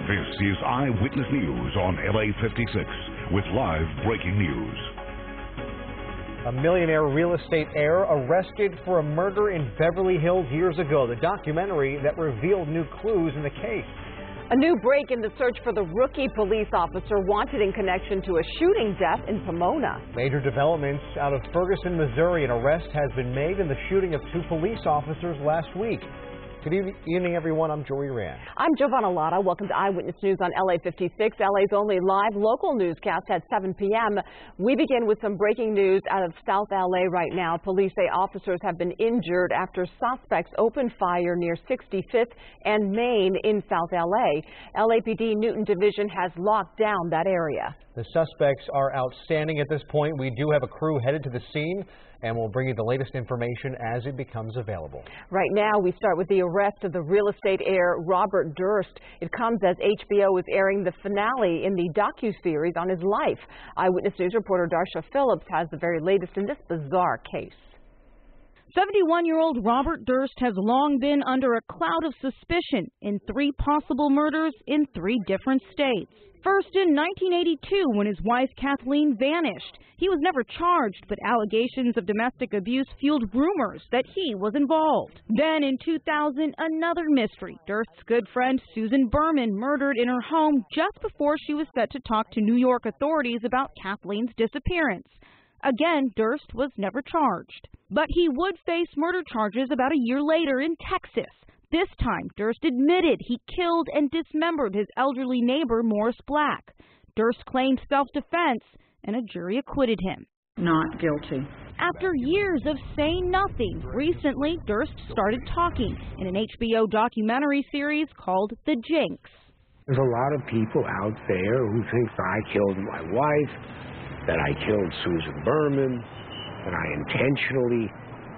This is Eyewitness News on LA56 with live breaking news. A millionaire real estate heir arrested for a murder in Beverly Hills years ago. The documentary that revealed new clues in the case. A new break in the search for the rookie police officer wanted in connection to a shooting death in Pomona. Major developments out of Ferguson, Missouri. An arrest has been made in the shooting of 2 police officers last week. Good evening, everyone. I'm Joey Rand. I'm Giovanna Lotta. Welcome to Eyewitness News on LA56, LA's only live local newscast at 7 p.m. We begin with some breaking news out of South LA right now. Police say officers have been injured after suspects opened fire near 65th and Main in South LA. LAPD Newton Division has locked down that area. The suspects are outstanding at this point. We do have a crew headed to the scene, and we'll bring you the latest information as it becomes available. Right now, we start with the arrest of the real estate heir Robert Durst. It comes as HBO is airing the finale in the docuseries on his life. Eyewitness News reporter Darsha Phillips has the very latest in this bizarre case. 71-year-old Robert Durst has long been under a cloud of suspicion in 3 possible murders in 3 different states. First in 1982, when his wife Kathleen vanished. He was never charged, but allegations of domestic abuse fueled rumors that he was involved. Then in 2000, another mystery. Durst's good friend Susan Berman murdered in her home just before she was set to talk to New York authorities about Kathleen's disappearance. Again, Durst was never charged. But he would face murder charges about a year later in Texas. This time, Durst admitted he killed and dismembered his elderly neighbor, Morris Black. Durst claimed self-defense, and a jury acquitted him. Not guilty. After years of saying nothing, recently Durst started talking in an HBO documentary series called The Jinx. There's a lot of people out there who think that I killed my wife, that I killed Susan Berman, that I intentionally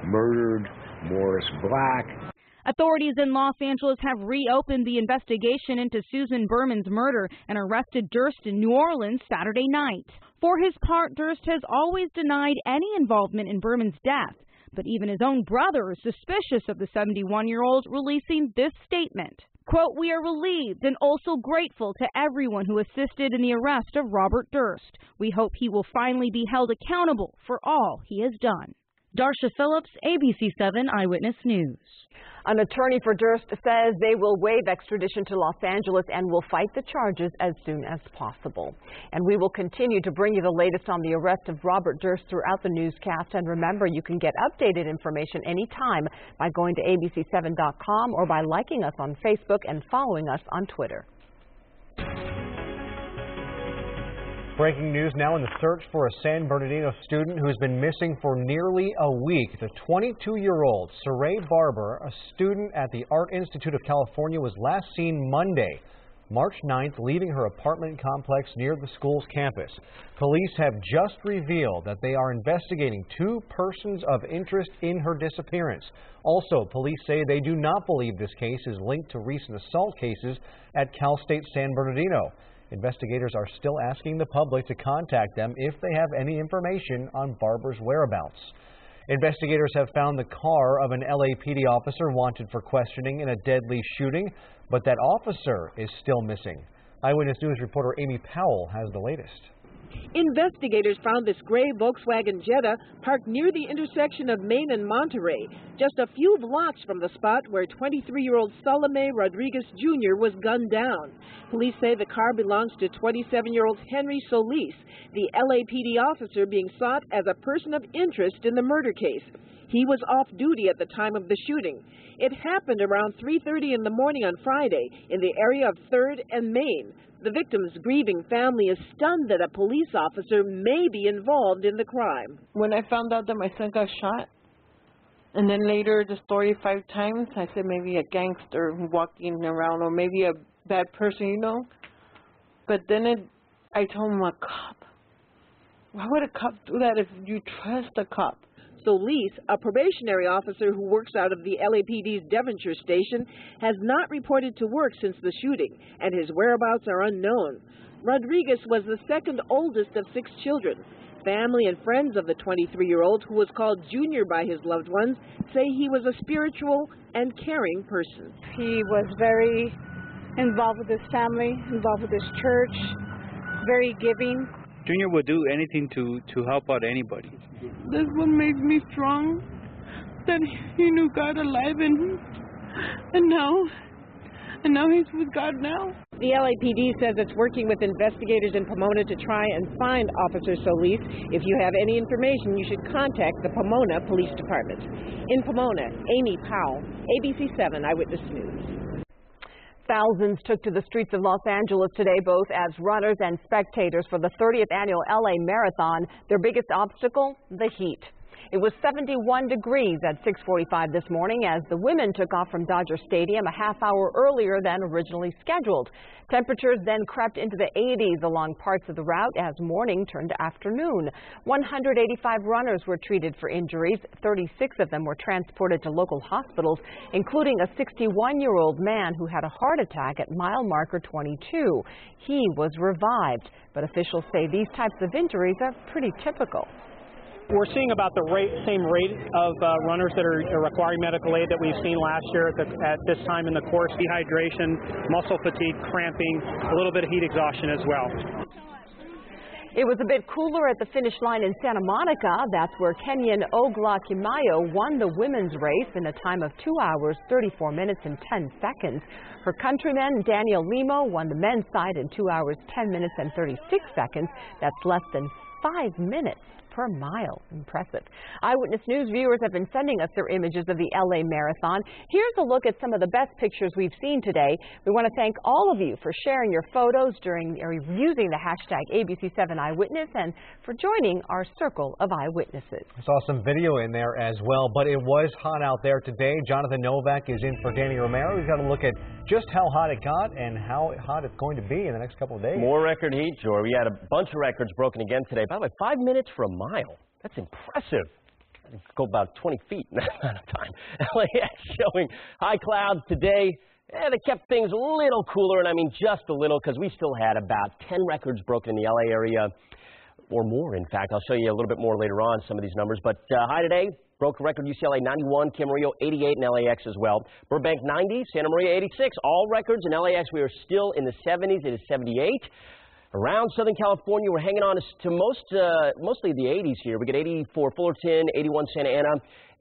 murdered Morris Black. Authorities in Los Angeles have reopened the investigation into Susan Berman's murder and arrested Durst in New Orleans Saturday night. For his part, Durst has always denied any involvement in Berman's death, but even his own brother is suspicious of the 71-year-old, releasing this statement. Quote, "We are relieved and also grateful to everyone who assisted in the arrest of Robert Durst. We hope he will finally be held accountable for all he has done." Darsha Phillips, ABC7 Eyewitness News. An attorney for Durst says they will waive extradition to Los Angeles and will fight the charges as soon as possible. And we will continue to bring you the latest on the arrest of Robert Durst throughout the newscast. And remember, you can get updated information anytime by going to ABC7.com or by liking us on Facebook and following us on Twitter. Breaking news now in the search for a San Bernardino student who has been missing for nearly a week. The 22-year-old Saray Barber, a student at the Art Institute of California, was last seen Monday, March 9th, leaving her apartment complex near the school's campus. Police have just revealed that they are investigating 2 persons of interest in her disappearance. Also, police say they do not believe this case is linked to recent assault cases at Cal State San Bernardino. Investigators are still asking the public to contact them if they have any information on Barber's whereabouts. Investigators have found the car of an LAPD officer wanted for questioning in a deadly shooting, but that officer is still missing. Eyewitness News reporter Amy Powell has the latest. Investigators found this gray Volkswagen Jetta parked near the intersection of Main and Monterey, just a few blocks from the spot where 23-year-old Salome Rodriguez Jr. was gunned down. Police say the car belongs to 27-year-old Henry Solis, the LAPD officer being sought as a person of interest in the murder case. He was off duty at the time of the shooting. It happened around 3:30 in the morning on Friday in the area of 3rd and Main. The victim's grieving family is stunned that a police officer may be involved in the crime. When I found out that my son got shot, and then later the story 5 times, I said maybe a gangster walking around or maybe a bad person, you know. But then I told him, a cop. Why would a cop do that if you trust a cop? Solis, a probationary officer who works out of the LAPD's Devonshire station, has not reported to work since the shooting, and his whereabouts are unknown. Rodriguez was the 2nd oldest of 6 children. Family and friends of the 23-year-old, who was called Junior by his loved ones, say he was a spiritual and caring person. He was very involved with his family, involved with his church, very giving. Junior would do anything to help out anybody. That's what makes me strong, that he knew God alive in him, and now he's with God now. The LAPD says it's working with investigators in Pomona to try and find Officer Solis. If you have any information, you should contact the Pomona Police Department. In Pomona, Amy Powell, ABC7 Eyewitness News. Thousands took to the streets of Los Angeles today, both as runners and spectators, for the 30th annual LA Marathon. Their biggest obstacle, the heat. It was 71 degrees at 6:45 this morning as the women took off from Dodger Stadium a half hour earlier than originally scheduled. Temperatures then crept into the 80s along parts of the route as morning turned to afternoon. 185 runners were treated for injuries. 36 of them were transported to local hospitals, including a 61-year-old man who had a heart attack at mile marker 22. He was revived, but officials say these types of injuries are pretty typical. We're seeing about the same rate of runners that are requiring medical aid that we've seen last year at this time in the course. Dehydration, muscle fatigue, cramping, a little bit of heat exhaustion as well. It was a bit cooler at the finish line in Santa Monica. That's where Kenyan Ogla Kimayo won the women's race in a time of 2 hours, 34 minutes and 10 seconds. Her countryman Daniel Limo won the men's side in 2 hours, 10 minutes and 36 seconds. That's less than 5 minutes per mile. Impressive. Eyewitness News viewers have been sending us their images of the LA Marathon. Here's a look at some of the best pictures we've seen today. We want to thank all of you for sharing your photos or using the hashtag ABC7 Eyewitness and for joining our circle of eyewitnesses. I saw some video in there as well, but it was hot out there today. Jonathan Novak is in for Danny Romero. We've got to look at just how hot it got and how hot it's going to be in the next couple of days. More record heat, Joy. We had a bunch of records broken again today. By the way, 5 minutes for a mile. That's impressive. Go about 20 feet in that amount of time. LAX showing high clouds today. They kept things a little cooler, and I mean just a little, because we still had about 10 records broken in the LA area, or more, in fact. I'll show you a little bit more later on, some of these numbers. But high today, broke a record UCLA 91, Camarillo 88, and LAX as well. Burbank 90, Santa Maria 86. All records in LAX. We are still in the 70s. It is 78. Around Southern California, we're hanging on to mostly the 80s here. We get 80 for Fullerton, 81 Santa Ana,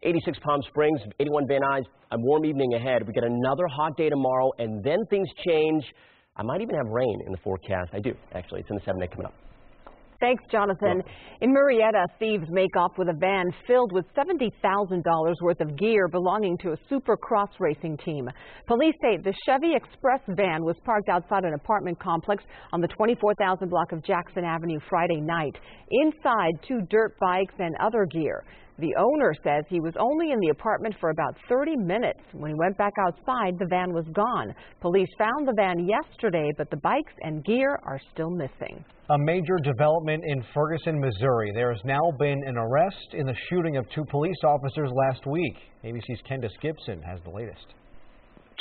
86 Palm Springs, 81 Van Nuys. A warm evening ahead. We get another hot day tomorrow, and then things change. I might even have rain in the forecast. I do, actually. It's in the 7-day coming up. Thanks, Jonathan. In Murrieta, thieves make off with a van filled with $70,000 worth of gear belonging to a supercross racing team. Police say the Chevy Express van was parked outside an apartment complex on the 24,000 block of Jackson Avenue Friday night. Inside, 2 dirt bikes and other gear. The owner says he was only in the apartment for about 30 minutes. When he went back outside, the van was gone. Police found the van yesterday, but the bikes and gear are still missing. A major development in Ferguson, Missouri. There has now been an arrest in the shooting of 2 police officers last week. ABC's Candace Gibson has the latest.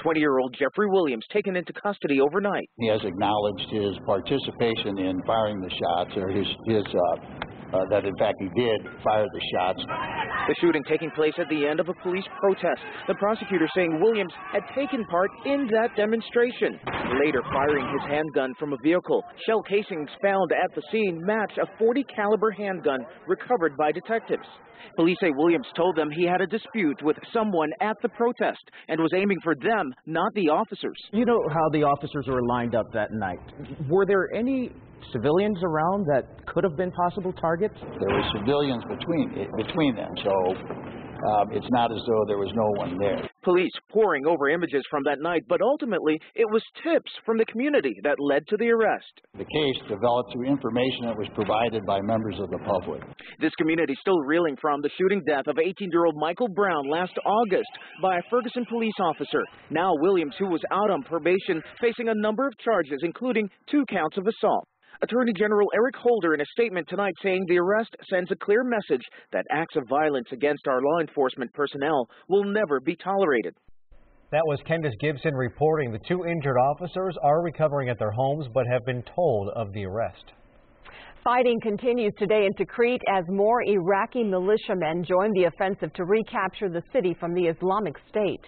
20-year-old Jeffrey Williams taken into custody overnight. He has acknowledged his participation in firing the shots, or that in fact he did fire the shots. The shooting taking place at the end of a police protest. The prosecutor saying Williams had taken part in that demonstration, later firing his handgun from a vehicle. Shell casings found at the scene match a .40 caliber handgun recovered by detectives. Police say Williams told them he had a dispute with someone at the protest and was aiming for them, not the officers. You know how the officers were lined up that night. Were there any civilians around that could have been possible targets? There were civilians between them, so it's not as though there was no one there. Police poring over images from that night, but ultimately it was tips from the community that led to the arrest. The case developed through information that was provided by members of the public. This community still reeling from the shooting death of 18-year-old Michael Brown last August by a Ferguson police officer. Now Williams, who was out on probation, facing a number of charges, including 2 counts of assault. Attorney General Eric Holder in a statement tonight saying the arrest sends a clear message that acts of violence against our law enforcement personnel will never be tolerated. That was Candace Gibson reporting. The 2 injured officers are recovering at their homes but have been told of the arrest. Fighting continues today in Tikrit as more Iraqi militiamen join the offensive to recapture the city from the Islamic State.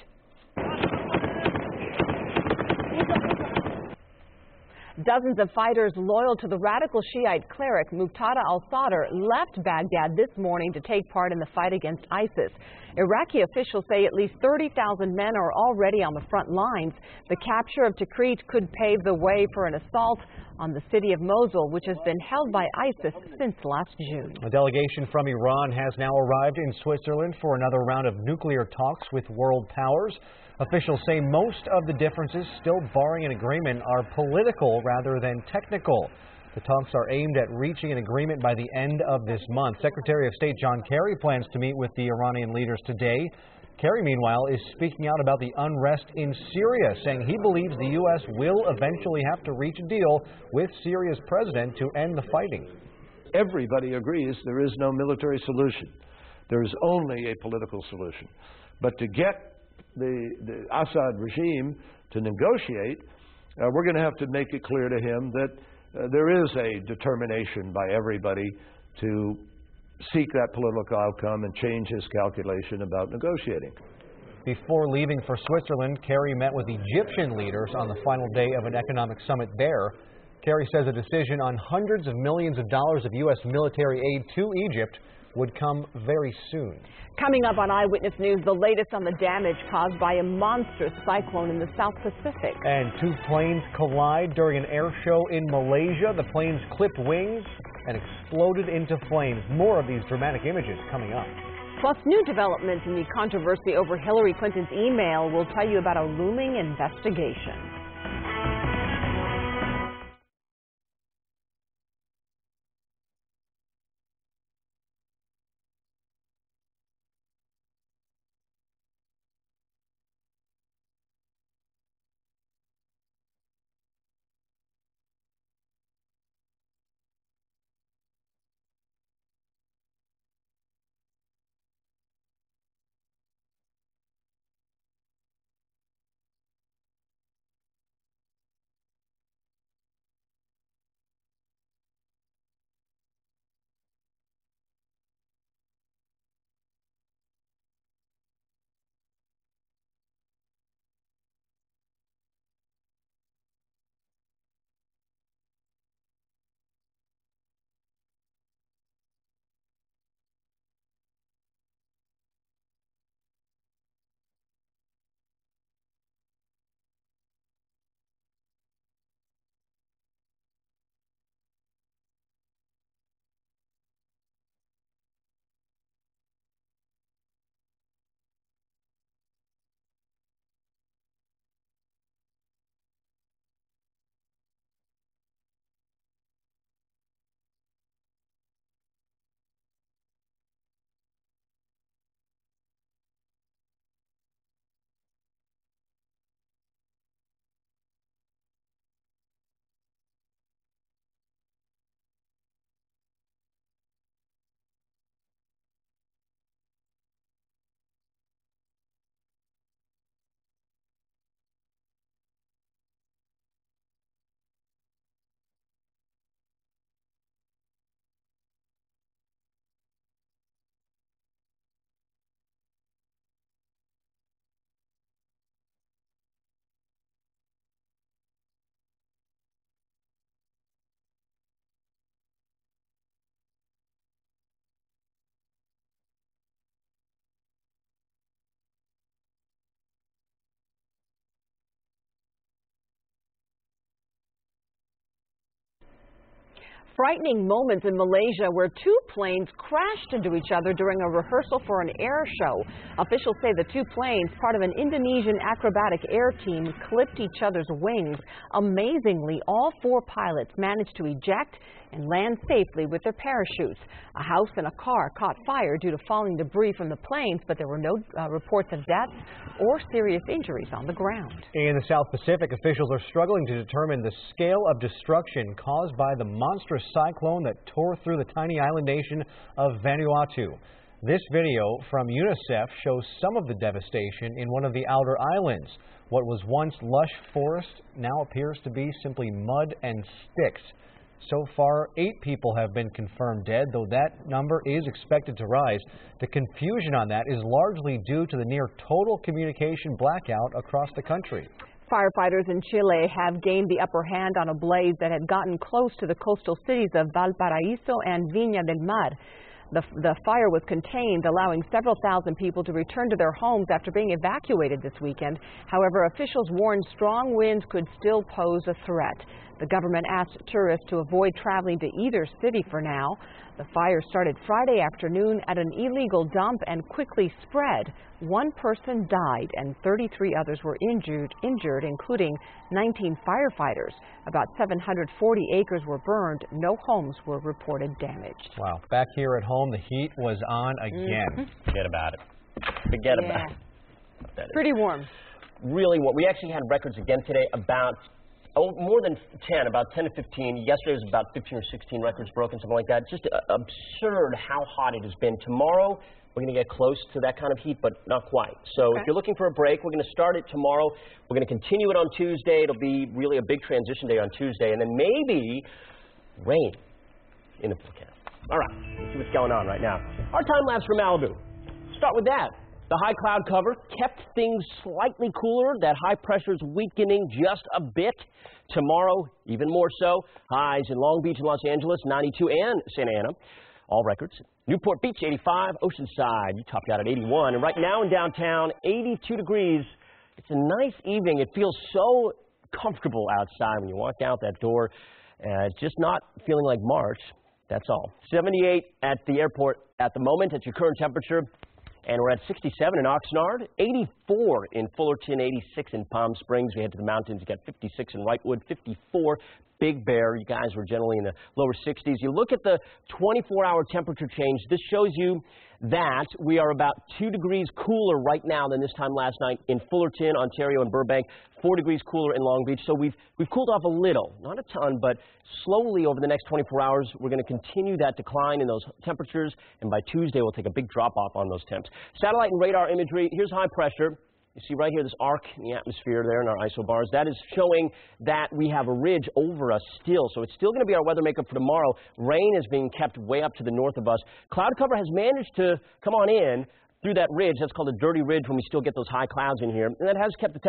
Dozens of fighters loyal to the radical Shiite cleric Muqtada al-Sadr left Baghdad this morning to take part in the fight against ISIS. Iraqi officials say at least 30,000 men are already on the front lines. The capture of Tikrit could pave the way for an assault on the city of Mosul, which has been held by ISIS since last June. A delegation from Iran has now arrived in Switzerland for another round of nuclear talks with world powers. Officials say most of the differences still barring an agreement are political rather than technical. The talks are aimed at reaching an agreement by the end of this month. Secretary of State John Kerry plans to meet with the Iranian leaders today. Kerry, meanwhile, is speaking out about the unrest in Syria, saying he believes the U.S. will eventually have to reach a deal with Syria's president to end the fighting. Everybody agrees there is no military solution. There is only a political solution. But to get the Assad regime to negotiate, we're going to have to make it clear to him that there is a determination by everybody to seek that political outcome and change his calculation about negotiating. Before leaving for Switzerland, Kerry met with Egyptian leaders on the final day of an economic summit there. Kerry says a decision on hundreds of millions of dollars of U.S. military aid to Egypt would come very soon. Coming up on Eyewitness News, the latest on the damage caused by a monstrous cyclone in the South Pacific. And two planes collide during an air show in Malaysia. The planes clipped wings and exploded into flames. More of these dramatic images coming up. Plus, new developments in the controversy over Hillary Clinton's email. We'll tell you about a looming investigation. Frightening moments in Malaysia where two planes crashed into each other during a rehearsal for an air show. Officials say the two planes, part of an Indonesian acrobatic air team, clipped each other's wings. Amazingly, all four pilots managed to eject and land safely with their parachutes. A house and a car caught fire due to falling debris from the planes, but there were no reports of deaths or serious injuries on the ground. In the South Pacific, officials are struggling to determine the scale of destruction caused by the monstrous cyclone that tore through the tiny island nation of Vanuatu. This video from UNICEF shows some of the devastation in one of the outer islands. What was once lush forest now appears to be simply mud and sticks. So far, 8 people have been confirmed dead, though that number is expected to rise. The confusion on that is largely due to the near total communication blackout across the country. Firefighters in Chile have gained the upper hand on a blaze that had gotten close to the coastal cities of Valparaíso and Viña del Mar. The fire was contained, allowing several thousand people to return to their homes after being evacuated this weekend. However, officials warned strong winds could still pose a threat. The government asked tourists to avoid traveling to either city for now. The fire started Friday afternoon at an illegal dump and quickly spread. One person died and 33 others were injured, including 19 firefighters. About 740 acres were burned. No homes were reported damaged. Wow. Back here at home, the heat was on again. Forget about it. Forget about it. Pretty warm. Really warm. We actually had records again today about more than 10, about 10 to 15. Yesterday was about 15 or 16 records broken, something like that. Just absurd how hot it has been. Tomorrow, we're going to get close to that kind of heat, but not quite. So if you're looking for a break, we're going to start it tomorrow. We're going to continue it on Tuesday. It'll be really a big transition day on Tuesday. And then maybe rain in the forecast. All right, let's see what's going on right now. Our time lapse for Malibu. Start with that. The high cloud cover kept things slightly cooler. That high pressure is weakening just a bit. Tomorrow, even more so. Highs in Long Beach and Los Angeles, 92, and Santa Ana. All records. Newport Beach, 85. Oceanside, you topped out at 81. And right now in downtown, 82 degrees. It's a nice evening. It feels so comfortable outside when you walk out that door. Just not feeling like March. That's all. 78 at the airport at the moment. That's your current temperature. And we're at 67 in Oxnard, 84 in Fullerton, 86 in Palm Springs. We head to the mountains. You got 56 in Wrightwood, 54 Big Bear. You guys were generally in the lower 60s. You look at the 24-hour temperature change. This shows you that we are about 2 degrees cooler right now than this time last night in Fullerton, Ontario, and Burbank. 4 degrees cooler in Long Beach. So we've cooled off a little, not a ton, but slowly over the next 24 hours, we're going to continue that decline in those temperatures. And by Tuesday, we'll take a big drop off on those temps. Satellite and radar imagery. Here's high pressure. You see right here this arc in the atmosphere there in our isobars. That is showing that we have a ridge over us still. So it's still going to be our weather makeup for tomorrow. Rain is being kept way up to the north of us. Cloud cover has managed to come on in through that ridge. That's called a dirty ridge when we still get those high clouds in here. And that has kept the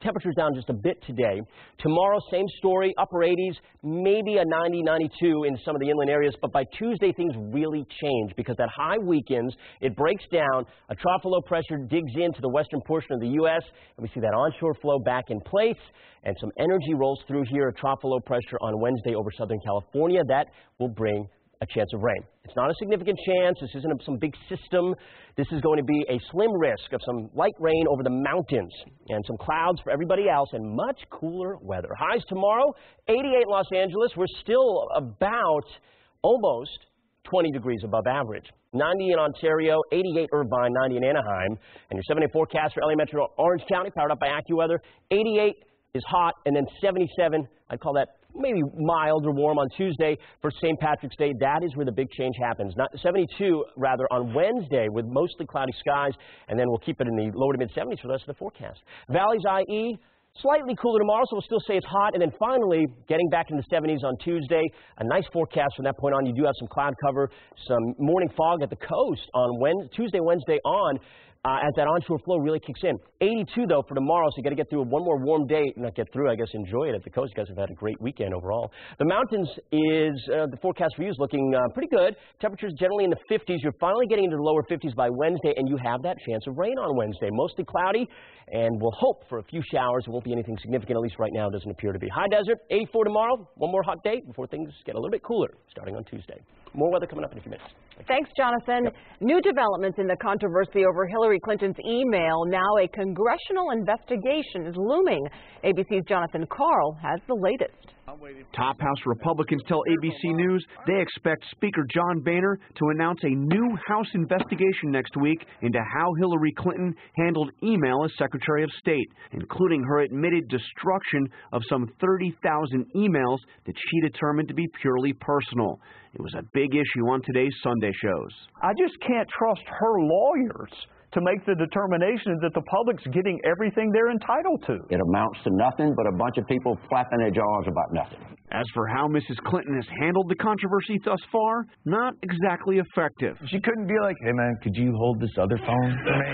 temperatures down just a bit today. Tomorrow, same story, upper 80s, maybe a 90, 92 in some of the inland areas. But by Tuesday, things really change because that high weakens. It breaks down. A trough of low pressure digs into the western portion of the U.S. And we see that onshore flow back in place. And some energy rolls through here, a trough of low pressure on Wednesday over Southern California. That will bring a chance of rain. It's not a significant chance. This isn't some big system. This is going to be a slim risk of some light rain over the mountains and some clouds for everybody else and much cooler weather. Highs tomorrow, 88 in Los Angeles. We're still about almost 20 degrees above average. 90 in Ontario, 88 Irvine, 90 in Anaheim. And your 7-day forecast for LA Metro Orange County, powered up by AccuWeather. 88 is hot, and then 77, I'd call that maybe mild or warm on Tuesday for St. Patrick's Day. That is where the big change happens. 72, rather, on Wednesday with mostly cloudy skies, and then we'll keep it in the lower to mid-70s for the rest of the forecast. Valleys, IE, slightly cooler tomorrow, so we'll still say it's hot. And then finally, getting back into the 70s on Tuesday. A nice forecast from that point on. You do have some cloud cover, some morning fog at the coast on Tuesday, Wednesday on. As that onshore flow really kicks in. 82, though, for tomorrow, so you got to get through one more warm day. Not get through, I guess, enjoy it at the coast. You guys have had a great weekend overall. The mountains is, the forecast for you is looking pretty good. Temperatures generally in the 50s. You're finally getting into the lower 50s by Wednesday, and you have that chance of rain on Wednesday. Mostly cloudy, and we'll hope for a few showers. It won't be anything significant, at least right now. It doesn't appear to be. High desert, 84 tomorrow. One more hot day before things get a little bit cooler, starting on Tuesday. More weather coming up in a few minutes. Thanks, Jonathan. Yep. New developments in the controversy over Hillary Clinton's email. Now a congressional investigation is looming. ABC's Jonathan Karl has the latest. Top House Republicans tell ABC News they expect Speaker John Boehner to announce a new House investigation next week into how Hillary Clinton handled email as Secretary of State, including her admitted destruction of some 30,000 emails that she determined to be purely personal. It was a big issue on today's Sunday shows. I just can't trust her lawyers to make the determination that the public's getting everything they're entitled to. It amounts to nothing but a bunch of people flapping their jaws about nothing. As for how Mrs. Clinton has handled the controversy thus far, not exactly effective. She couldn't be like, hey man, could you hold this other phone for me?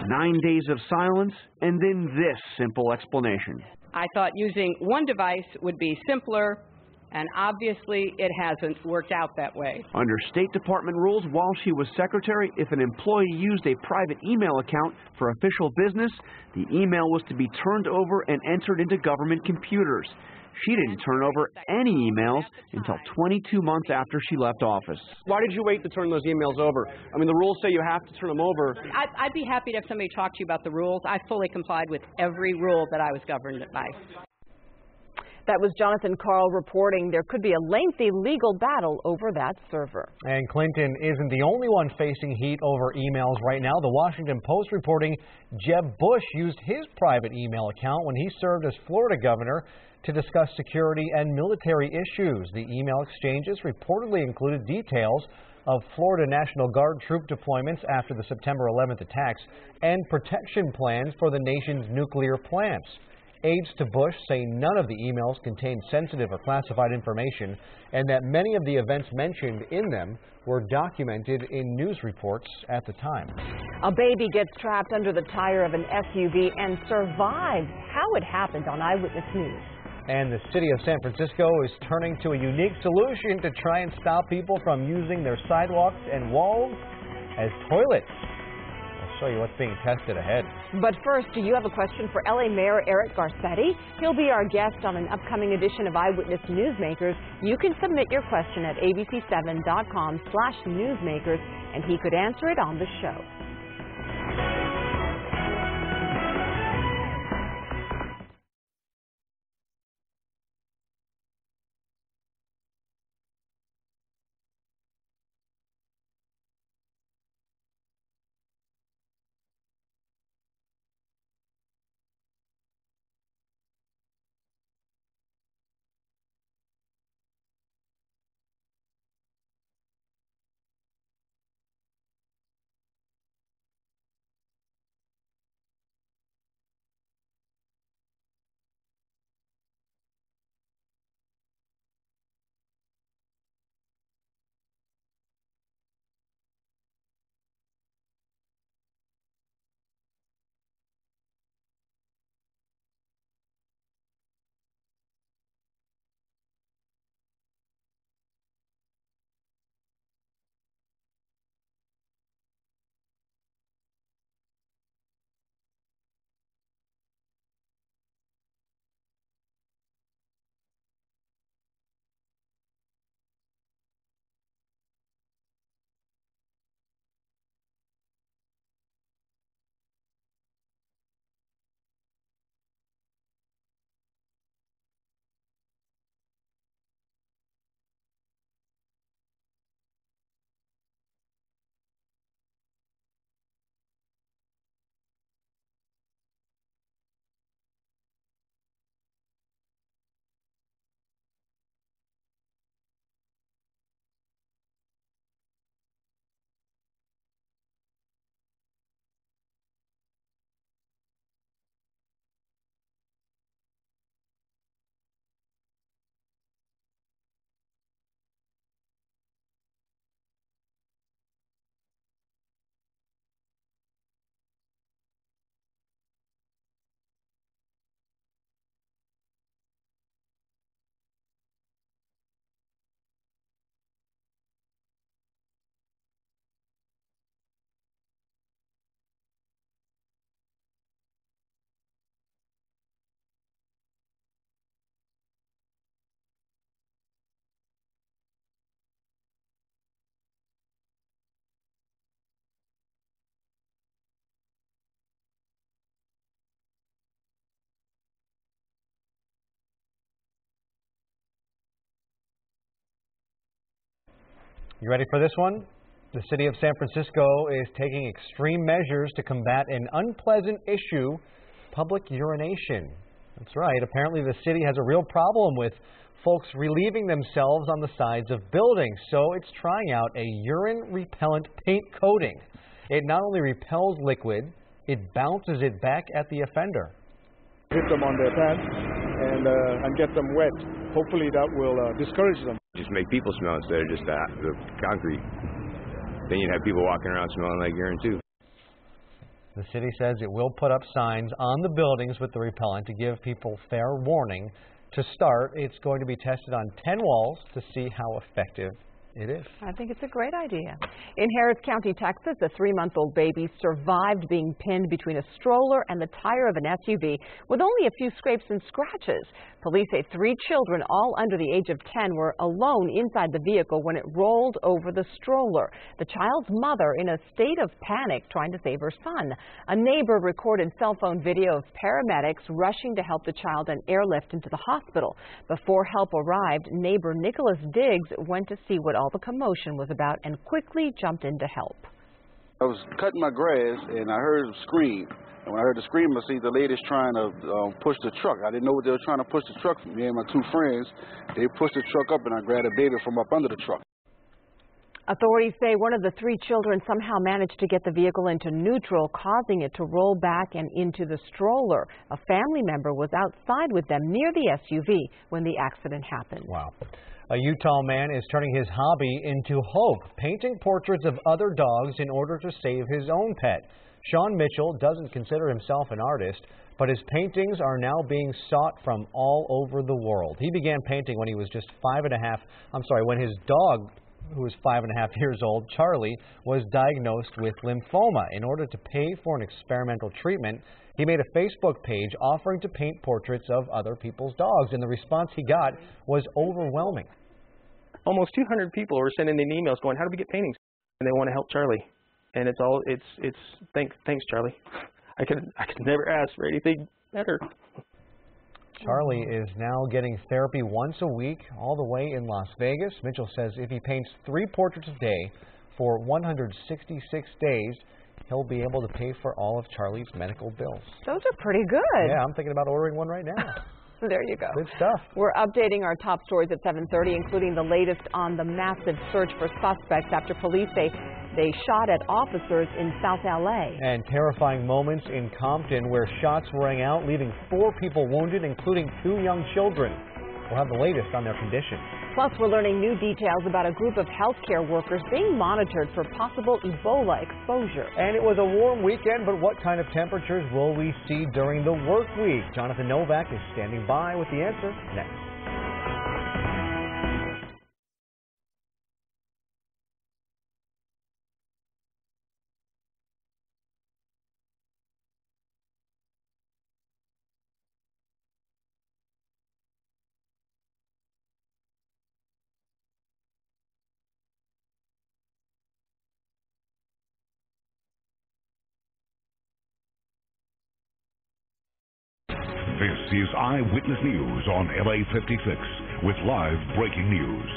9 days of silence, and then this simple explanation. I thought using one device would be simpler, and obviously it hasn't worked out that way. Under State Department rules, while she was secretary, if an employee used a private email account for official business, the email was to be turned over and entered into government computers. She didn't turn over any emails until 22 months after she left office. Why did you wait to turn those emails over? I mean, the rules say you have to turn them over. I'd be happy to have somebody talk to you about the rules. I fully complied with every rule that I was governed by. That was Jonathan Karl reporting there could be a lengthy legal battle over that server. And Clinton isn't the only one facing heat over emails right now. The Washington Post reporting Jeb Bush used his private email account when he served as Florida governor to discuss security and military issues. The email exchanges reportedly included details of Florida National Guard troop deployments after the September 11th attacks and protection plans for the nation's nuclear plants. Aides to Bush say none of the emails contained sensitive or classified information and that many of the events mentioned in them were documented in news reports at the time. A baby gets trapped under the tire of an SUV and survives. How it happened on Eyewitness News. And the city of San Francisco is turning to a unique solution to try and stop people from using their sidewalks and walls as toilets. I'll show you what's being tested ahead. But first, do you have a question for LA Mayor Eric Garcetti? He'll be our guest on an upcoming edition of Eyewitness Newsmakers. You can submit your question at abc7.com/newsmakers, and he could answer it on the show. You ready for this one? The city of San Francisco is taking extreme measures to combat an unpleasant issue, public urination. That's right. Apparently the city has a real problem with folks relieving themselves on the sides of buildings, so it's trying out a urine-repellent paint coating. It not only repels liquid, it bounces it back at the offender. Hit them on their pants and get them wet. Hopefully that will discourage them. Just make people smell instead of just the concrete. Then you'd have people walking around smelling like urine too. The city says it will put up signs on the buildings with the repellent to give people fair warning. To start, it's going to be tested on 10 walls to see how effective it is. I think it's a great idea. In Harris County, Texas, a 3-month-old baby survived being pinned between a stroller and the tire of an SUV with only a few scrapes and scratches. Police say 3 children, all under the age of 10, were alone inside the vehicle when it rolled over the stroller. The child's mother in a state of panic trying to save her son. A neighbor recorded cell phone video of paramedics rushing to help the child and airlift into the hospital. Before help arrived, neighbor Nicholas Diggs went to see what all the commotion was about and quickly jumped in to help. I was cutting my grass and I heard a scream. And when I heard the scream, I see the ladies trying to push the truck. I didn't know what they were trying to push the truck from. Me and my 2 friends, they pushed the truck up and I grabbed a baby from up under the truck. Authorities say one of the 3 children somehow managed to get the vehicle into neutral, causing it to roll back and into the stroller. A family member was outside with them near the SUV when the accident happened. Wow. A Utah man is turning his hobby into hope, painting portraits of other dogs in order to save his own pet. Sean Mitchell doesn't consider himself an artist, but his paintings are now being sought from all over the world. He began painting when he was just when his dog, who was 5.5 years old, Charlie, was diagnosed with lymphoma. In order to pay for an experimental treatment, he made a Facebook page offering to paint portraits of other people's dogs, and the response he got was overwhelming. Almost 200 people were sending in emails going, "How do we get paintings?" And they want to help Charlie. And thanks Charlie. I could never ask for anything better. Charlie is now getting therapy once a week, all the way in Las Vegas. Mitchell says if he paints 3 portraits a day for 166 days, he'll be able to pay for all of Charlie's medical bills. Those are pretty good. Yeah, I'm thinking about ordering one right now. There you go. Good stuff. We're updating our top stories at 7:30, including the latest on the massive search for suspects after police say they shot at officers in South LA. And terrifying moments in Compton where shots rang out, leaving 4 people wounded, including 2 young children. We'll have the latest on their condition. Plus, we're learning new details about a group of healthcare workers being monitored for possible Ebola exposure. And it was a warm weekend, but what kind of temperatures will we see during the work week? Jonathan Novak is standing by with the answer next. This is Eyewitness News on LA56 with live breaking news.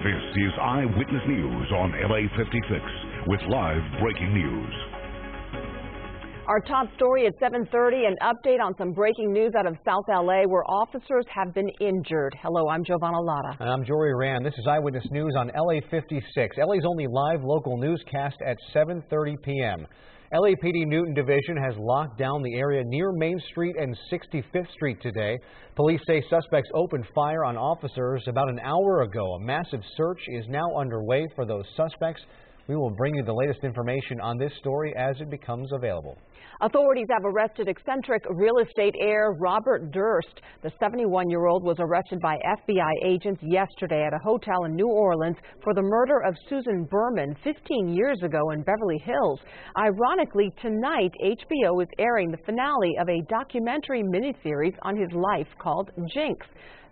This is Eyewitness News on LA56 with live breaking news. Our top story at 7:30, an update on some breaking news out of South LA where officers have been injured. Hello, I'm Giovanna Lotta. And I'm Jory Rand. This is Eyewitness News on LA56, LA's only live local newscast at 7:30 p.m. LAPD Newton Division has locked down the area near Main Street and 65th Street today. Police say suspects opened fire on officers about an hour ago. A massive search is now underway for those suspects. We will bring you the latest information on this story as it becomes available. Authorities have arrested eccentric real estate heir Robert Durst. The 71-year-old was arrested by FBI agents yesterday at a hotel in New Orleans for the murder of Susan Berman 15 years ago in Beverly Hills. Ironically, tonight, HBO is airing the finale of a documentary miniseries on his life called Jinx.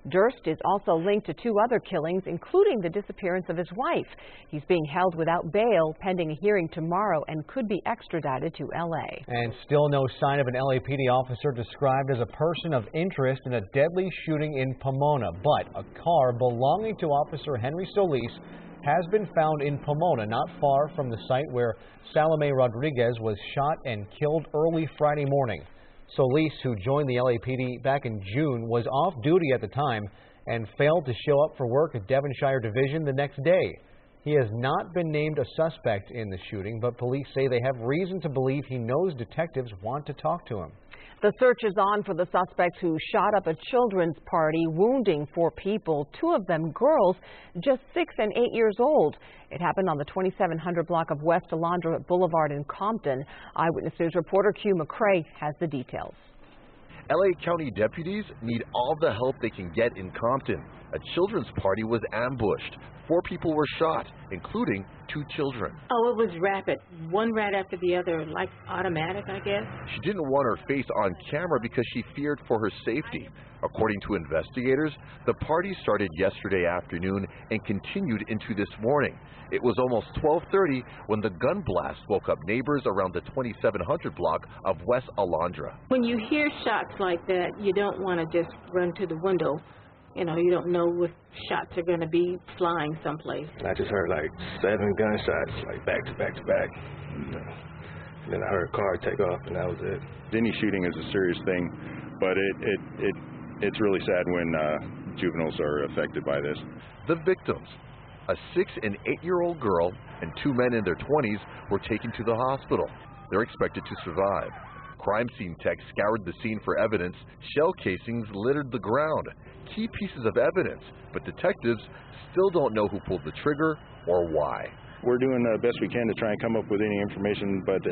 Durst is also linked to 2 other killings, including the disappearance of his wife. He's being held without bail pending a hearing tomorrow and could be extradited to L.A. And still no sign of an LAPD officer described as a person of interest in a deadly shooting in Pomona. But a car belonging to Officer Henry Solis has been found in Pomona, not far from the site where Salome Rodriguez was shot and killed early Friday morning. Solis, who joined the LAPD back in June, was off duty at the time and failed to show up for work at Devonshire Division the next day. He has not been named a suspect in the shooting, but police say they have reason to believe he knows detectives want to talk to him. The search is on for the suspects who shot up a children's party, wounding 4 people, 2 of them girls, just 6 and 8 years old. It happened on the 2700 block of West Alondra Boulevard in Compton. Eyewitness News reporter Q McCrae has the details. LA County deputies need all the help they can get in Compton. A children's party was ambushed. 4 people were shot, including 2 children. Oh, it was rapid. One right after the other, like automatic, I guess. She didn't want her face on camera because she feared for her safety. According to investigators, the party started yesterday afternoon and continued into this morning. It was almost 12:30 when the gun blast woke up neighbors around the 2700 block of West Alondra. When you hear shots like that, you don't want to just run to the window. You know, you don't know what shots are going to be flying someplace. I just heard like 7 gunshots, like back to back to back. And then I heard a car take off, and that was it. Any shooting is a serious thing, but it's really sad when juveniles are affected by this. The victims, a 6 and 8-year-old girl and 2 men in their 20s, were taken to the hospital. They're expected to survive. Crime scene techs scoured the scene for evidence. Shell casings littered the ground. Key pieces of evidence, but detectives still don't know who pulled the trigger or why. We're doing the best we can to try and come up with any information, but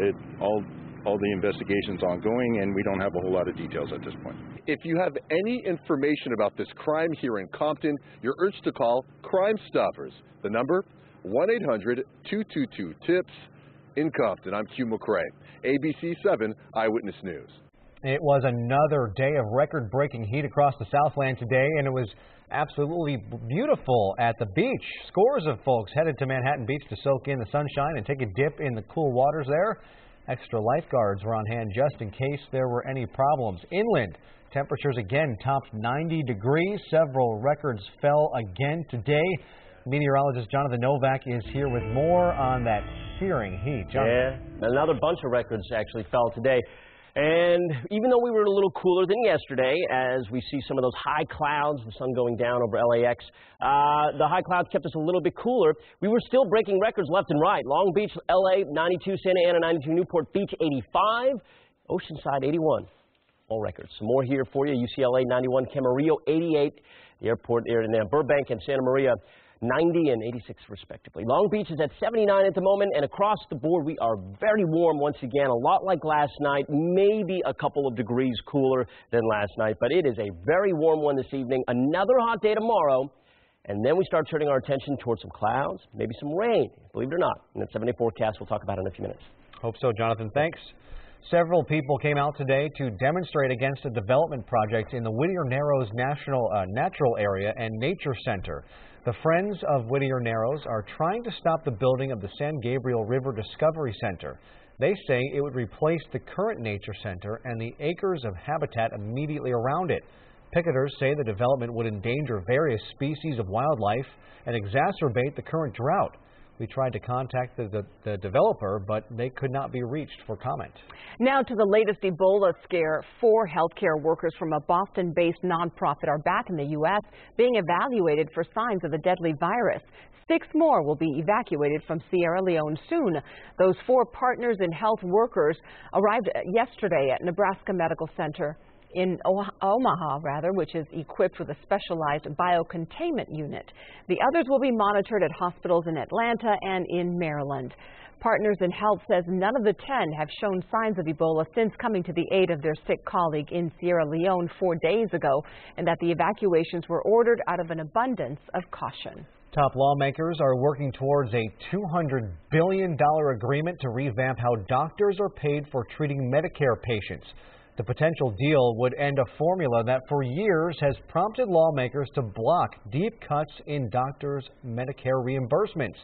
all the investigation's ongoing, and we don't have a whole lot of details at this point. If you have any information about this crime here in Compton, you're urged to call Crime Stoppers. The number, 1-800-222-TIPS. In Compton, I'm Q McCrae, ABC7 Eyewitness News. It was another day of record-breaking heat across the Southland today, and it was absolutely beautiful at the beach. Scores of folks headed to Manhattan Beach to soak in the sunshine and take a dip in the cool waters there. Extra lifeguards were on hand just in case there were any problems. Inland, temperatures again topped 90 degrees. Several records fell again today. Meteorologist Jonathan Novak is here with more on that searing heat. Jonathan. Yeah, another bunch of records actually fell today. And even though we were a little cooler than yesterday, as we see some of those high clouds, the sun going down over LAX, the high clouds kept us a little bit cooler. We were still breaking records left and right. Long Beach, LA, 92, Santa Ana, 92, Newport Beach, 85, Oceanside, 81. All records. Some more here for you. UCLA, 91, Camarillo, 88, the airport there in Burbank and Santa Maria, 90 and 86 respectively. Long Beach is at 79 at the moment, and across the board we are very warm once again, a lot like last night, maybe a couple of degrees cooler than last night, but it is a very warm one this evening. Another hot day tomorrow, and then we start turning our attention towards some clouds, maybe some rain, believe it or not. In that 7-day forecast we'll talk about in a few minutes. Hope so, Jonathan. Thanks. Several people came out today to demonstrate against a development project in the Whittier Narrows Natural Area and Nature Center. The Friends of Whittier Narrows are trying to stop the building of the San Gabriel River Discovery Center. They say it would replace the current Nature Center and the acres of habitat immediately around it. Picketers say the development would endanger various species of wildlife and exacerbate the current drought. We tried to contact the developer, but they could not be reached for comment. Now to the latest Ebola scare. 4 healthcare workers from a Boston-based nonprofit are back in the U.S. being evaluated for signs of the deadly virus. 6 more will be evacuated from Sierra Leone soon. Those 4 partners in health workers arrived yesterday at Nebraska Medical Center in Omaha, which is equipped with a specialized biocontainment unit. The others will be monitored at hospitals in Atlanta and in Maryland. Partners in Health says none of the 10 have shown signs of Ebola since coming to the aid of their sick colleague in Sierra Leone 4 days ago, and that the evacuations were ordered out of an abundance of caution. Top lawmakers are working towards a $200 billion agreement to revamp how doctors are paid for treating Medicare patients. The potential deal would end a formula that for years has prompted lawmakers to block deep cuts in doctors' Medicare reimbursements.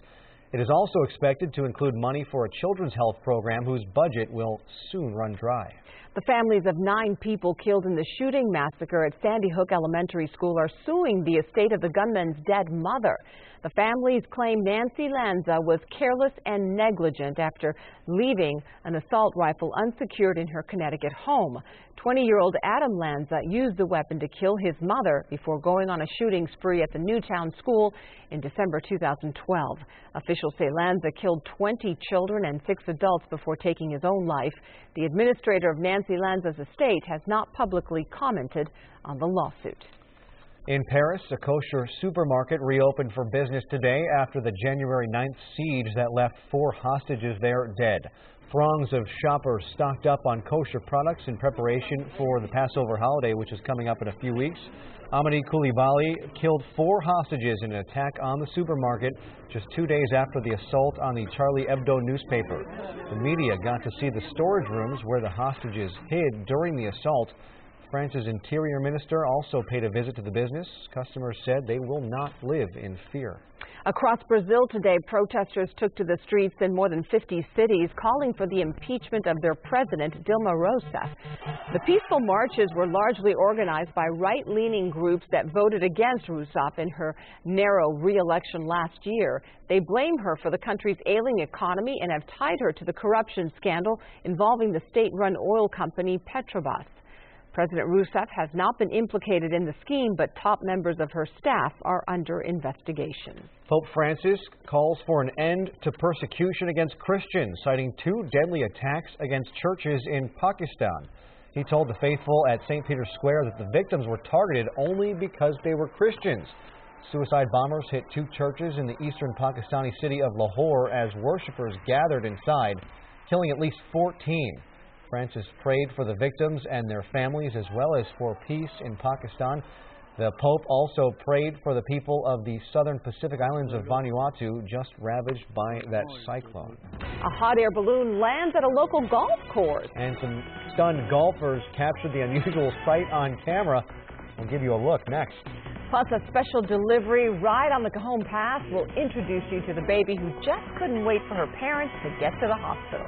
It is also expected to include money for a children's health program whose budget will soon run dry. The families of 9 people killed in the shooting massacre at Sandy Hook Elementary School are suing the estate of the gunman's dead mother. The families claim Nancy Lanza was careless and negligent after leaving an assault rifle unsecured in her Connecticut home. 20-year-old Adam Lanza used the weapon to kill his mother before going on a shooting spree at the Newtown school in December 2012. Officials say Lanza killed 20 children and 6 adults before taking his own life. The administrator of Nancy Lanza's estate has not publicly commented on the lawsuit. In Paris, a kosher supermarket reopened for business today after the January 9th siege that left 4 hostages there dead. Throngs of shoppers stocked up on kosher products in preparation for the Passover holiday, which is coming up in a few weeks. Amadi Coulibaly killed 4 hostages in an attack on the supermarket just 2 days after the assault on the Charlie Hebdo newspaper. The media got to see the storage rooms where the hostages hid during the assault. France's interior minister also paid a visit to the business. Customers said they will not live in fear. Across Brazil today, protesters took to the streets in more than 50 cities calling for the impeachment of their president, Dilma Rousseff. The peaceful marches were largely organized by right-leaning groups that voted against Rousseff in her narrow re-election last year. They blame her for the country's ailing economy and have tied her to the corruption scandal involving the state-run oil company Petrobras. President Rousseff has not been implicated in the scheme, but top members of her staff are under investigation. Pope Francis calls for an end to persecution against Christians, citing 2 deadly attacks against churches in Pakistan. He told the faithful at St. Peter's Square that the victims were targeted only because they were Christians. Suicide bombers hit 2 churches in the eastern Pakistani city of Lahore as worshippers gathered inside, killing at least 14. Francis prayed for the victims and their families as well as for peace in Pakistan. The Pope also prayed for the people of the southern Pacific islands of Vanuatu, just ravaged by that cyclone. A hot air balloon lands at a local golf course. And some stunned golfers captured the unusual sight on camera. We'll give you a look next. Plus, a special delivery ride on the Cajon Pass will introduce you to the baby who just couldn't wait for her parents to get to the hospital.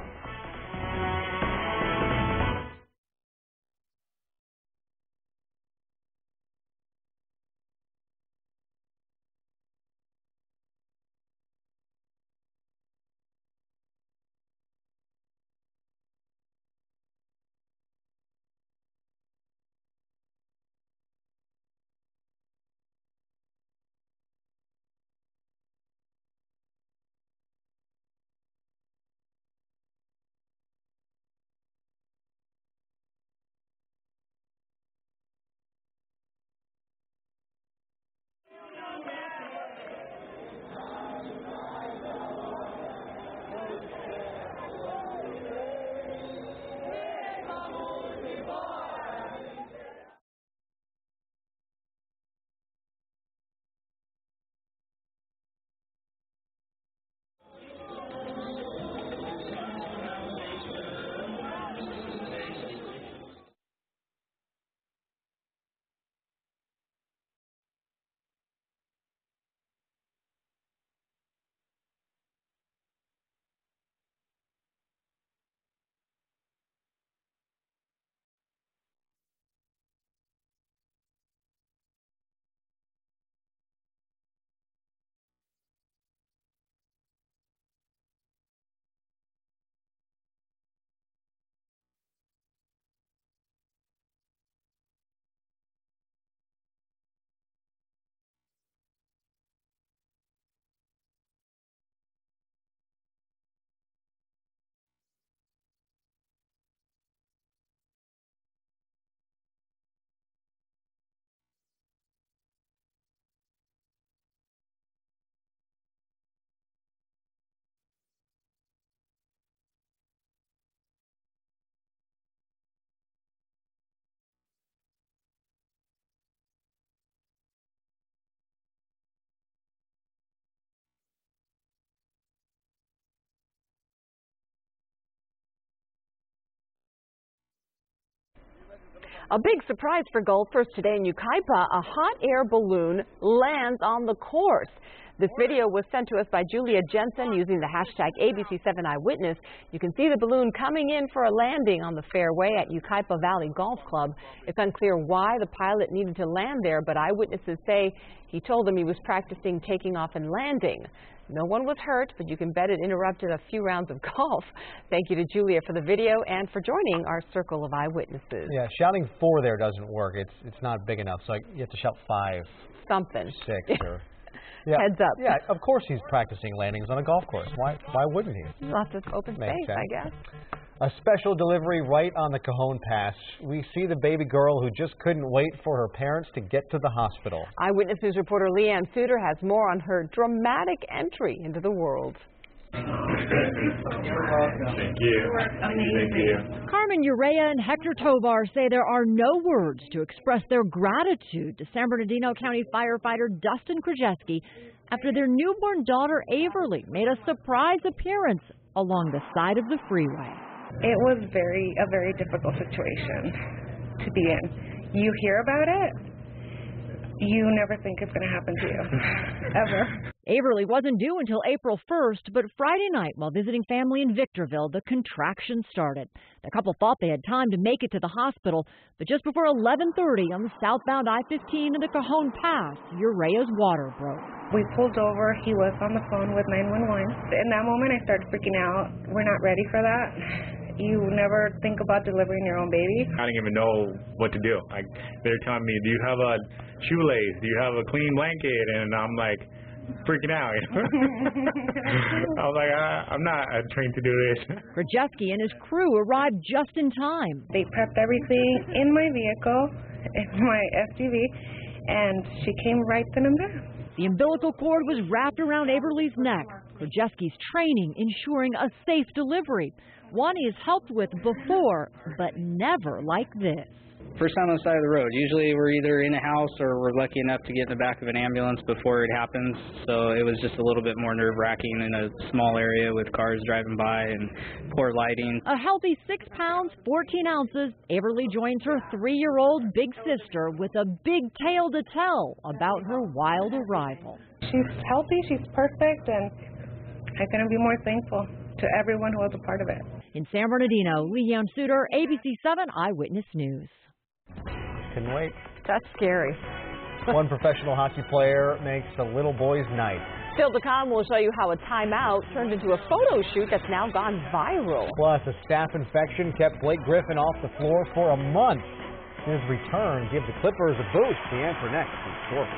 A big surprise for golfers today in Yucaipa. A hot air balloon lands on the course. This video was sent to us by Julia Jensen using the hashtag ABC7 Eyewitness. You can see the balloon coming in for a landing on the fairway at Yucaipa Valley Golf Club. It's unclear why the pilot needed to land there, but eyewitnesses say he told them he was practicing taking off and landing. No one was hurt, but you can bet it interrupted a few rounds of golf. Thank you to Julia for the video and for joining our circle of eyewitnesses. Yeah, shouting 4 there doesn't work. It's not big enough, so you have to shout 5. Something. 6 or... Yeah, heads up. Yeah, of course he's practicing landings on a golf course. Why wouldn't he? Lots of open space, I guess. A special delivery right on the Cajon Pass. We see the baby girl who just couldn't wait for her parents to get to the hospital. Eyewitness News reporter Leanne Suter has more on her dramatic entry into the world. Thank you. Thank you. Carmen Urea and Hector Tovar say there are no words to express their gratitude to San Bernardino County firefighter Dustin Krajewski after their newborn daughter Averly made a surprise appearance along the side of the freeway. It was a very difficult situation to be in. You hear about it, you never think it's going to happen to you, ever. Averly wasn't due until April 1st, but Friday night while visiting family in Victorville, the contractions started. The couple thought they had time to make it to the hospital, but just before 11:30 on the southbound I-15 in the Cajon Pass, Urea's water broke. We pulled over. He was on the phone with 911. In that moment, I started freaking out. We're not ready for that. You never think about delivering your own baby. I didn't even know what to do. They're telling me, do you have a shoelace? Do you have a clean blanket? And I'm like freaking out. I was like, I'm not trained to do this. Krajewski and his crew arrived just in time. They prepped everything in my vehicle, in my SUV, and she came right then and there. The umbilical cord was wrapped around Averly's neck. Krajewski's training ensuring a safe delivery. One he's helped with before, but never like this. First time on the side of the road. Usually we're either in a house or we're lucky enough to get in the back of an ambulance before it happens. So it was just a little bit more nerve-wracking in a small area with cars driving by and poor lighting. A healthy 6 pounds, 14 ounces, Averly joins her 3-year-old big sister with a big tale to tell about her wild arrival. She's healthy, she's perfect, and I couldn't be more thankful to everyone who was a part of it. In San Bernardino, Leanne Suter, ABC7 Eyewitness News. Couldn't wait. That's scary. One professional hockey player makes a little boy's night. Still to come, we'll show you how a timeout turned into a photo shoot that's now gone viral. Plus, a staph infection kept Blake Griffin off the floor for a month. His return gives the Clippers a boost. The answer next from Sports.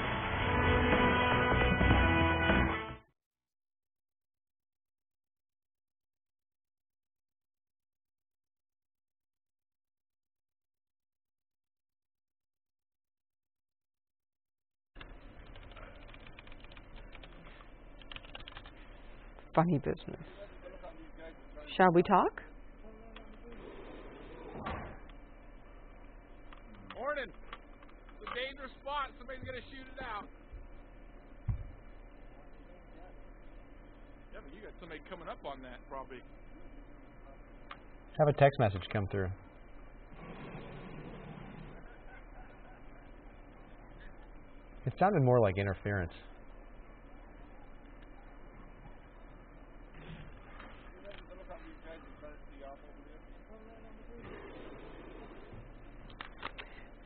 Funny business. Shall we talk? Morning. It's a dangerous spot. Somebody's going to shoot it out. Yeah, but you got somebody coming up on that probably. Have a text message come through. It sounded more like interference.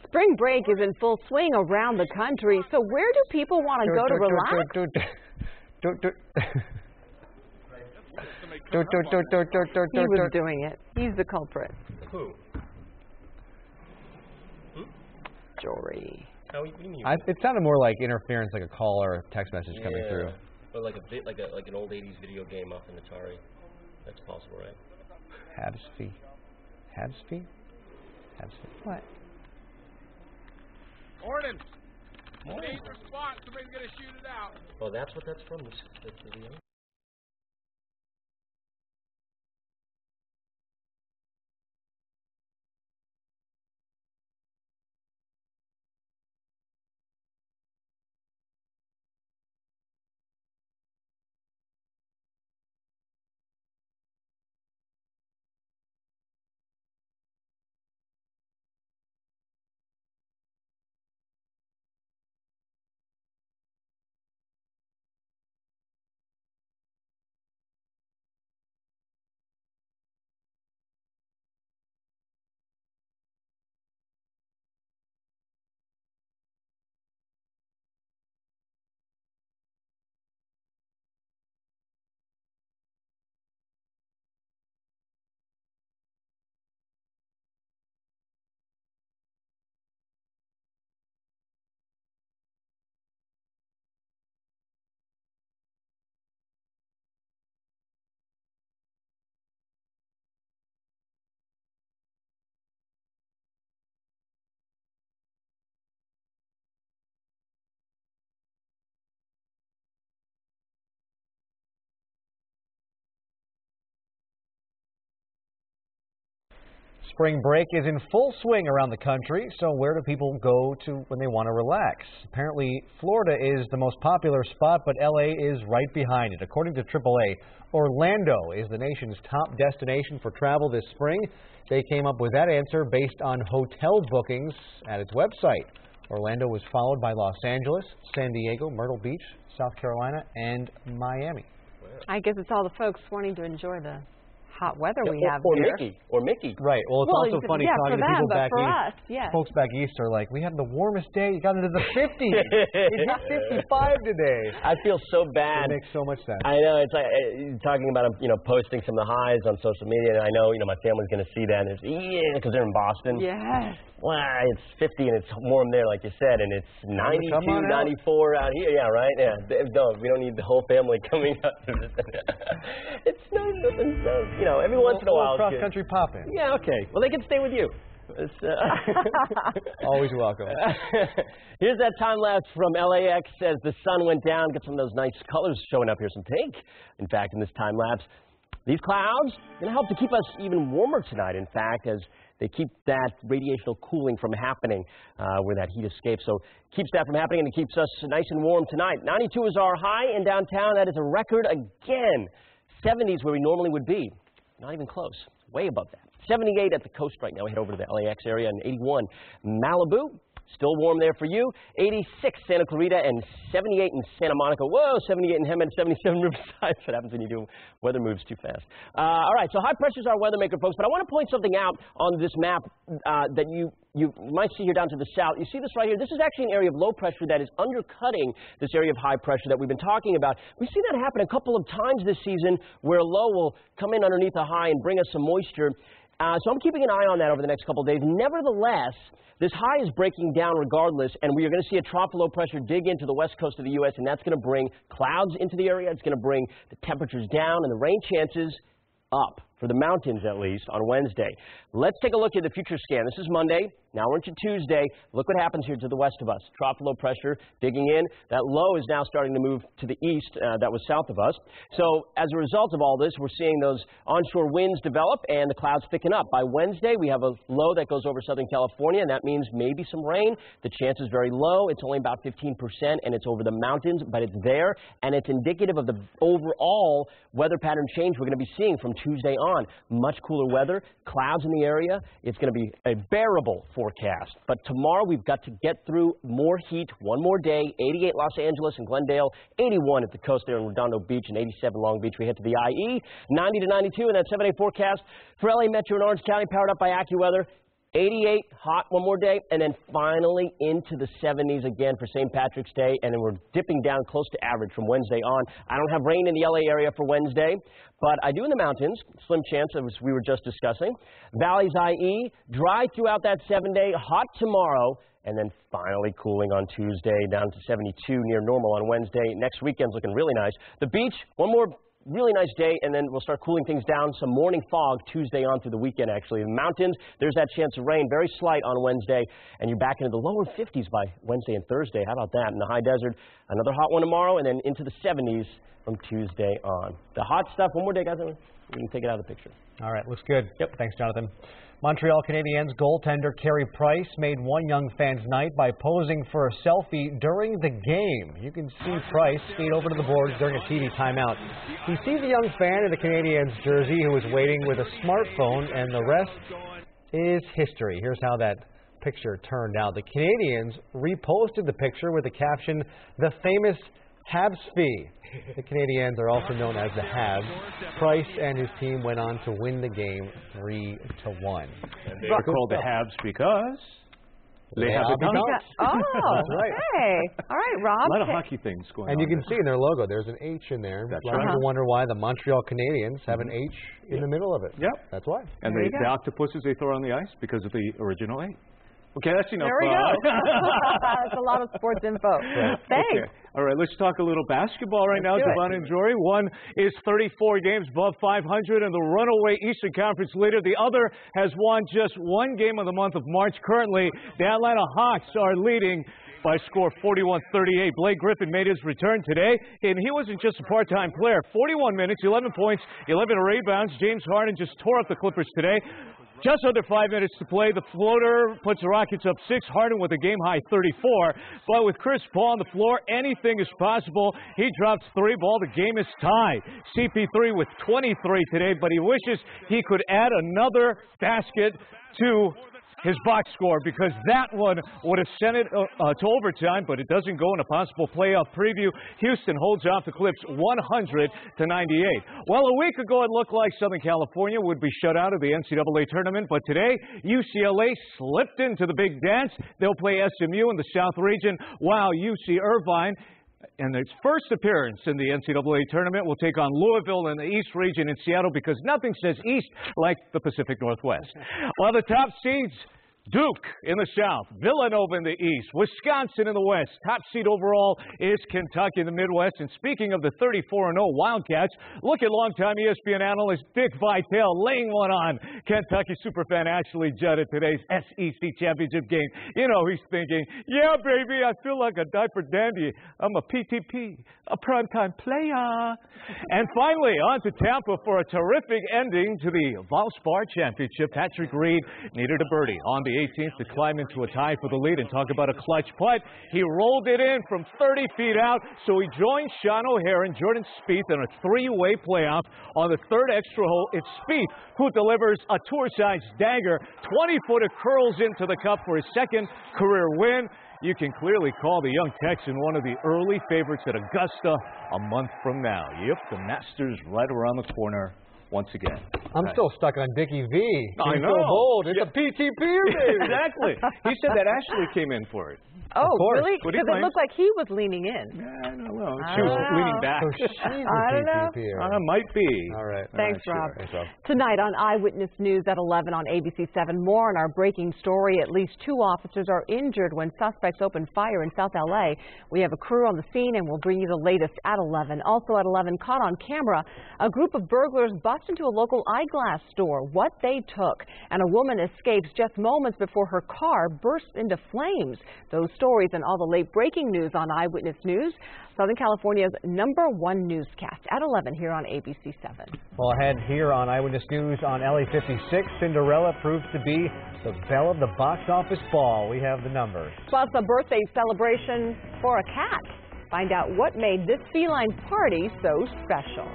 Spring break is in full swing around the country, so where do people want to go to relax? He was doing it. He's the culprit. Who? Jory. What do you mean? It sounded more like interference, like a call or a text message coming through. But like an old 80s video game off an Atari. That's possible, right? Habsby. What? Morning. Dangerous spot. Somebody's going to shoot it out. Oh, that's what that's from. This Spring break is in full swing around the country, so where do people go to when they want to relax? Apparently, Florida is the most popular spot, but LA is right behind it. According to AAA, Orlando is the nation's top destination for travel this spring. They came up with that answer based on hotel bookings at its website. Orlando was followed by Los Angeles, San Diego, Myrtle Beach, South Carolina, and Miami. I guess it's all the folks wanting to enjoy the hot weather we have here. Or Mickey. Right. Well, it's also funny talking to people back east. Yes. Folks back east are like, we had the warmest day. You got into the 50s. It hit 55 today. I feel so bad. It makes so much sense. I know. It's like talking about posting some of the highs on social media, and I know my family's going to see that, and it's because they're in Boston. Yes. Well, it's 50 and it's warm there, like you said, and it's 92, 94 out here. Yeah, right? Yeah. No, we don't need the whole family coming up. It's nothing. Every once in a while. Cross-country pop-in. Yeah, okay. Well, they can stay with you. Always welcome. Here's that time lapse from LAX as the sun went down. Get some of those nice colors showing up here. Some pink. In fact, in this time lapse, these clouds are going to help to keep us even warmer tonight. In fact, as they keep that radiational cooling from happening where that heat escapes. So it keeps that from happening and it keeps us nice and warm tonight. 92 is our high in downtown. That is a record again. 70s where we normally would be. Not even close. Way above that. 78 at the coast right now. We head over to the LAX area, and 81 Malibu. Still warm there for you. 86 Santa Clarita and 78 in Santa Monica. Whoa, 78 in Hemet, 77 Riverside. What happens when you do weather moves too fast. All right, so high pressure is our weather maker, folks. But I want to point something out on this map that you might see here down to the south. You see this right here? This is actually an area of low pressure that is undercutting this area of high pressure that we've been talking about. We've seen that happen a couple of times this season where a low will come in underneath a high and bring us some moisture. So I'm keeping an eye on that over the next couple of days. Nevertheless, this high is breaking down regardless, and we are going to see a trough of low pressure dig into the west coast of the U.S., and that's going to bring clouds into the area. It's going to bring the temperatures down and the rain chances up, for the mountains at least, on Wednesday. Let's take a look at the future scan. This is Monday. Now we're into Tuesday. Look what happens here to the west of us. Trough low pressure digging in. That low is now starting to move to the east. That was south of us. So as a result of all this, we're seeing those onshore winds develop and the clouds thicken up. By Wednesday, we have a low that goes over Southern California, and that means maybe some rain. The chance is very low. It's only about 15%, and it's over the mountains, but it's there, and it's indicative of the overall weather pattern change we're going to be seeing from Tuesday on. Much cooler weather, clouds in the area. It's going to be a bearable forecast. But tomorrow we've got to get through more heat, one more day. 88 Los Angeles and Glendale, 81 at the coast there in Redondo Beach, and 87 Long Beach. We head to the IE, 90 to 92 in that 7-day forecast for LA Metro and Orange County, powered up by AccuWeather. 88, hot one more day, and then finally into the 70s again for St. Patrick's Day, and then we're dipping down close to average from Wednesday on. I don't have rain in the LA area for Wednesday, but I do in the mountains. Slim chance, as we were just discussing. Valleys IE, dry throughout that 7-day, hot tomorrow, and then finally cooling on Tuesday, down to 72 near normal on Wednesday. Next weekend's looking really nice. The beach, one more really nice day, and then we'll start cooling things down. Some morning fog Tuesday on through the weekend, actually. The mountains, there's that chance of rain, very slight on Wednesday, and you're back into the lower 50s by Wednesday and Thursday. How about that? In the high desert, another hot one tomorrow, and then into the 70s from Tuesday on. The hot stuff, one more day, guys. We can take it out of the picture. All right, looks good. Yep. Thanks, Jonathan. Montreal Canadiens goaltender Carey Price made one young fan's night by posing for a selfie during the game. You can see Price skate over to the boards during a TV timeout. He sees a young fan in the Canadiens jersey who is waiting with a smartphone, and the rest is history. Here's how that picture turned out. The Canadiens reposted the picture with the caption, "The famous Habs fee." The Canadiens are also known as the Habs. Price and his team went on to win the game 3-1. And they were called the Habs because they have a dunk. Oh, that's right. Okay. All right, Rob. A lot of hockey things going on. And you can see in their logo, there's an H in there. That's right. A lot of people wonder why the Montreal Canadiens have an H in the middle of it. Yep. That's why. And the octopuses they throw on the ice because of the original H. Okay, that's enough. There we go. That's a lot of sports info. Right. Thanks. Okay. All right, let's talk a little basketball right now. Devon and Jory. One is 34 games above 500 and the runaway Eastern Conference leader. The other has won just one game of the month of March. Currently, the Atlanta Hawks are leading by score 41-38. Blake Griffin made his return today, and he wasn't just a part-time player. 41 minutes, 11 points, 11 rebounds. James Harden just tore up the Clippers today. Just under 5 minutes to play. The floater puts the Rockets up 6. Harden with a game-high 34. But with Chris Paul on the floor, anything is possible. He drops 3 ball. The game is tied. CP3 with 23 today, but he wishes he could add another basket to his box score, because that one would have sent it to overtime, but it doesn't go in a possible playoff preview. Houston holds off the Clips 100-98. Well, a week ago it looked like Southern California would be shut out of the NCAA tournament, but today UCLA slipped into the big dance. They'll play SMU in the South region, while UC Irvine, in its first appearance in the NCAA tournament, will take on Louisville in the East region in Seattle, because nothing says East like the Pacific Northwest. While the top seeds, Duke in the South, Villanova in the East, Wisconsin in the West. Top seed overall is Kentucky in the Midwest. And speaking of the 34-0 Wildcats, look at longtime ESPN analyst Dick Vitale laying one on Kentucky superfan Ashley Judd at today's SEC championship game. You know, he's thinking, yeah, baby, I feel like a diaper dandy. I'm a PTP, a primetime player. And finally, on to Tampa for a terrific ending to the Valspar Championship. Patrick Reed needed a birdie on the 18th to climb into a tie for the lead, and talk about a clutch putt. He rolled it in from 30 feet out, so he joined Sean O'Hare and Jordan Spieth in a 3-way playoff on the 3rd extra hole. It's Spieth who delivers a tour-size dagger. 20-footer curls into the cup for his 2nd career win. You can clearly call the young Texan one of the early favorites at Augusta a month from now. Yep, the Masters right around the corner once again. I'm still stuck on Dickie V. I He's know. so bold. It's a PTP, baby. Exactly. He said that Ashley came in for it. Oh, course. really? What do you Because it think? looked like he was leaning in. I don't know. She was leaning back. So she's a I don't know. PTP. Might be. All right. Thanks, All Rob. right, sure. Thanks, Rob. Tonight on Eyewitness News at 11 on ABC7, more on our breaking story. At least 2 officers are injured when suspects opened fire in South LA. We have a crew on the scene, and we'll bring you the latest at 11. Also at 11, caught on camera, a group of burglars bust into a local eyeglass store. What they took, and a woman escapes just moments before her car bursts into flames. Those stories and all the late breaking news on Eyewitness News, Southern California's #1 newscast at 11 here on ABC7. Well, ahead here on Eyewitness News on LA56, Cinderella proves to be the belle of the box office ball. We have the numbers. Plus a birthday celebration for a cat. Find out what made this feline party so special.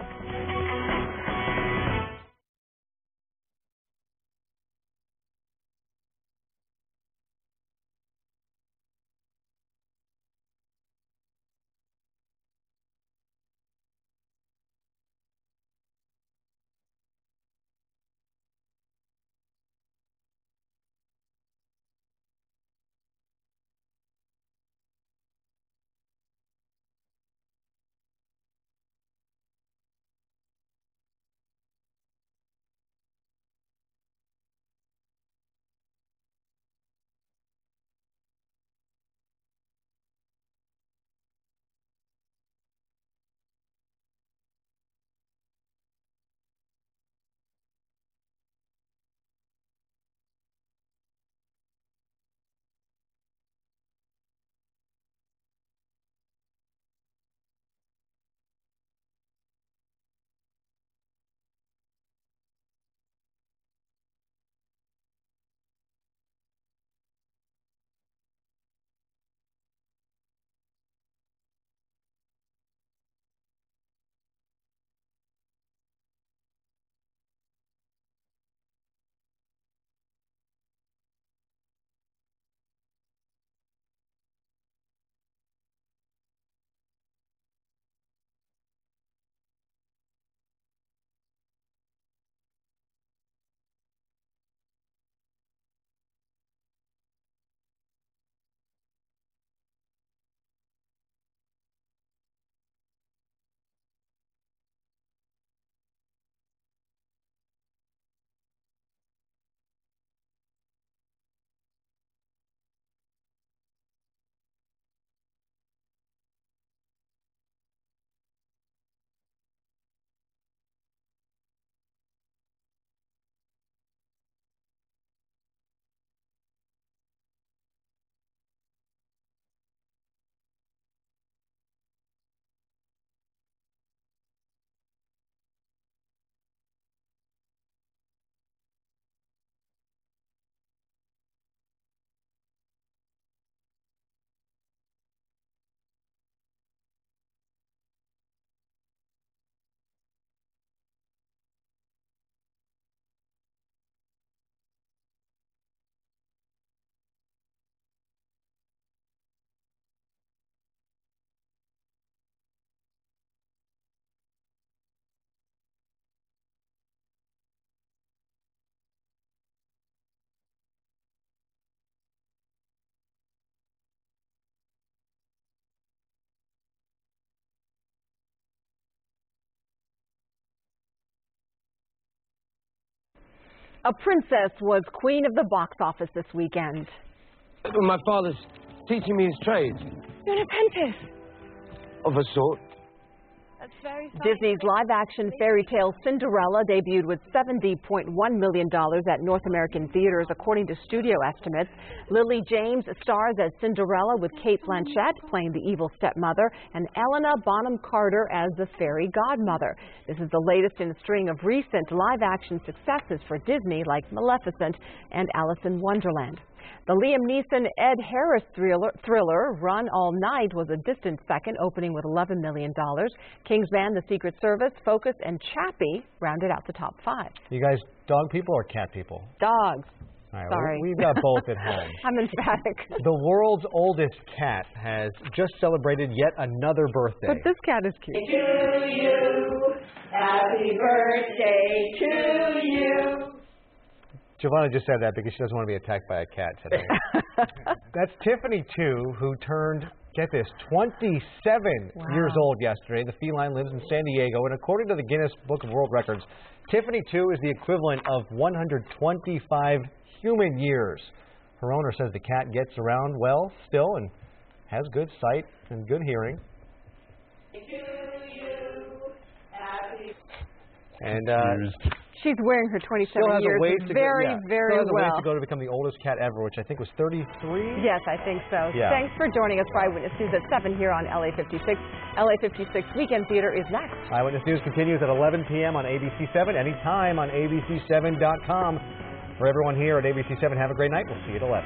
A princess was queen of the box office this weekend. My father's teaching me his trade. You're an apprentice. Of a sort. That's very funny. Disney's live-action fairy tale Cinderella debuted with $70.1 million at North American theaters, according to studio estimates. Lily James stars as Cinderella with Kate Blanchett playing the evil stepmother and Helena Bonham Carter as the fairy godmother. This is the latest in a string of recent live-action successes for Disney like Maleficent and Alice in Wonderland. The Liam Neeson, Ed Harris thriller Run All Night was a distant second, opening with $11 million. Kingsman, The Secret Service, Focus, and Chappie rounded out the top 5. You guys dog people or cat people? Dogs. All right, sorry. We've got both at home. I'm emphatic. The world's oldest cat has just celebrated yet another birthday. But this cat is cute. To you, happy birthday to you. Giovanna just said that because she doesn't want to be attacked by a cat today. That's Tiffany, too, who turned, get this, 27 years old yesterday. The feline lives in San Diego, and according to the Guinness Book of World Records, Tiffany, too, is the equivalent of 125 human years. Her owner says the cat gets around well still and has good sight and good hearing. And she's wearing her 27 years very well. Still has a ways to go to become the oldest cat ever, which I think was 33? Yes, I think so. Yeah. Thanks for joining us for Eyewitness News at 7 here on LA56. LA56 Weekend Theater is next. Eyewitness News continues at 11 p.m. on ABC7, anytime on ABC7.com. For everyone here at ABC7, have a great night. We'll see you at 11.